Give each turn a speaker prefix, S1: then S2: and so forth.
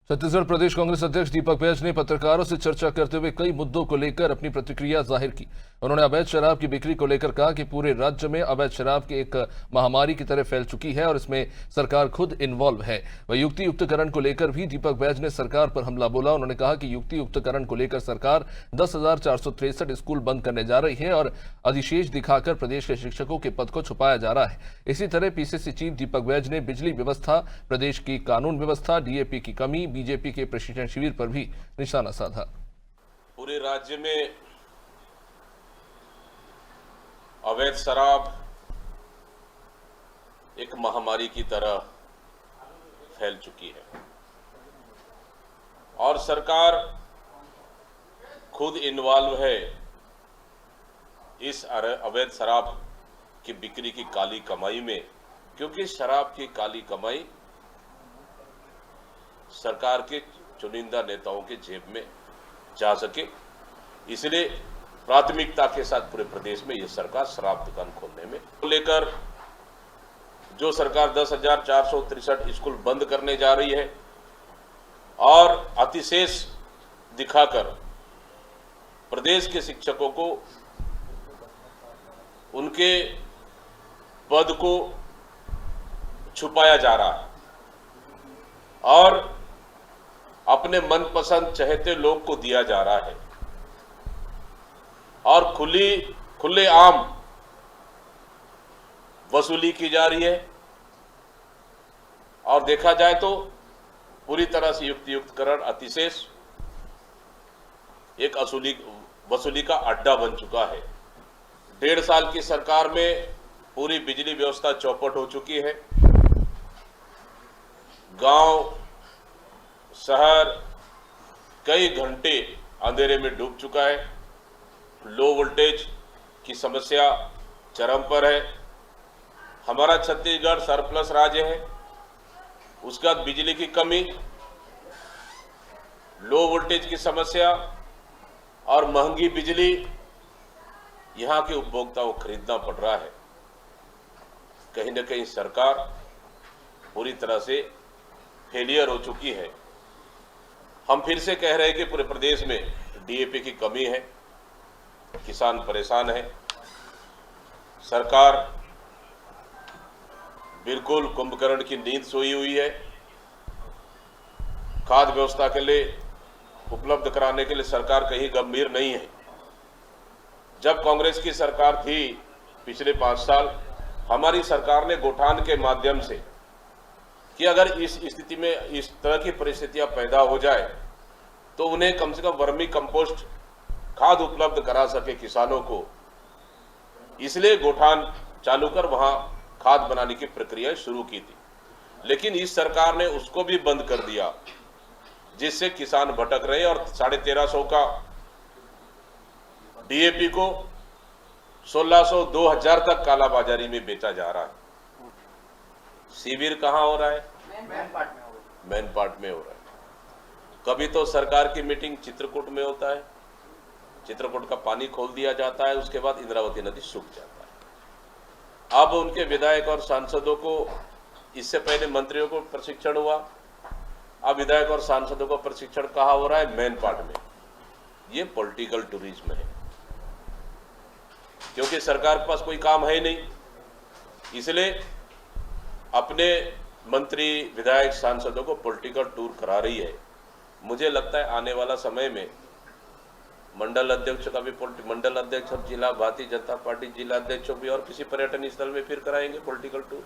S1: छत्तीसगढ़ प्रदेश कांग्रेस अध्यक्ष दीपक बैज ने पत्रकारों से चर्चा करते हुए कई मुद्दों को लेकर अपनी प्रतिक्रिया जाहिर की। उन्होंने अवैध शराब की बिक्री को लेकर कहा कि पूरे राज्य में अवैध शराब की एक महामारी की तरह फैल चुकी है और इसमें सरकार खुद इन्वॉल्व है। वह युक्ति युक्तकरण को लेकर भी दीपक बैज ने सरकार पर हमला बोला। उन्होंने कहा कि युक्ति युक्तकरण को लेकर सरकार 10,463 स्कूल बंद करने जा रही है और अधिशेष दिखाकर प्रदेश के शिक्षकों के पद को छुपाया जा रहा है। इसी तरह पीसीसी चीफ दीपक बैज ने बिजली व्यवस्था, प्रदेश की कानून व्यवस्था, डीएपी की कमी, बीजेपी के प्रशिक्षण शिविर पर भी निशाना साधा।
S2: पूरे राज्य में अवैध शराब एक महामारी की तरह फैल चुकी है और सरकार खुद इन्वॉल्व है इस अवैध शराब की बिक्री की काली कमाई में, क्योंकि शराब की काली कमाई सरकार के चुनिंदा नेताओं के जेब में जा सके, इसलिए प्राथमिकता के साथ पूरे प्रदेश में यह सरकार शराब दुकान खोलने में लेकर जो सरकार 10,463 स्कूल बंद करने जा रही है और अतिशेष दिखाकर प्रदेश के शिक्षकों को उनके पद को छुपाया जा रहा है और अपने मनपसंद चहेते लोग को दिया जा रहा है और खुले आम वसूली की जा रही है और देखा जाए तो पूरी तरह से युक्तियुक्तकरण अतिशेष एक वसूली का अड्डा बन चुका है। 1.5 साल की सरकार में पूरी बिजली व्यवस्था चौपट हो चुकी है। गांव शहर कई घंटे अंधेरे में डूब चुका है। लो वोल्टेज की समस्या चरम पर है। हमारा छत्तीसगढ़ सरप्लस राज्य है, उसके बाद बिजली की कमी, लो वोल्टेज की समस्या और महंगी बिजली यहां के उपभोक्ताओं को खरीदना पड़ रहा है। कहीं न कहीं सरकार पूरी तरह से फेलियर हो चुकी है। हम फिर से कह रहे हैं कि पूरे प्रदेश में डीएपी की कमी है, किसान परेशान है। सरकार बिल्कुल कुंभकर्ण की नींद सोई हुई है। खाद्य व्यवस्था के लिए उपलब्ध कराने के लिए सरकार कहीं गंभीर नहीं है। जब कांग्रेस की सरकार थी पिछले 5 साल, हमारी सरकार ने गौठान के माध्यम से कि अगर इस स्थिति में इस तरह की परिस्थितियां पैदा हो जाए तो उन्हें कम से कम वर्मी कंपोस्ट खाद उपलब्ध करा सके किसानों को, इसलिए गौठान चालू कर वहां खाद बनाने की प्रक्रिया शुरू की थी। लेकिन इस सरकार ने उसको भी बंद कर दिया, जिससे किसान भटक रहे और 1350 का डीएपी को 1600 2000 तक कालाबाजारी में बेचा जा रहा है। शिविर कहां हो रहा है? मेन पार्ट में हो रहा है। कभी तो सरकार की मीटिंग चित्रकूट में होता है, चित्रकूट का पानी खोल दिया जाता है, उसके बाद इंद्रावती नदी सूख जाता है। अब उनके विधायक और सांसदों को, इससे पहले मंत्रियों को प्रशिक्षण हुआ, अब विधायक और सांसदों को प्रशिक्षण कहाँ हो रहा है? मेन पार्ट में। ये पॉलिटिकल टूरिज्म है, क्योंकि सरकार के पास कोई काम है ही नहीं, इसलिए अपने मंत्री विधायक सांसदों को पॉलिटिकल टूर करा रही है। मुझे लगता है आने वाला समय में मंडल अध्यक्ष का भी मंडल अध्यक्ष और जिला भारतीय जनता पार्टी जिला अध्यक्षों भी और किसी पर्यटन स्थल में फिर कराएंगे पॉलिटिकल टूर।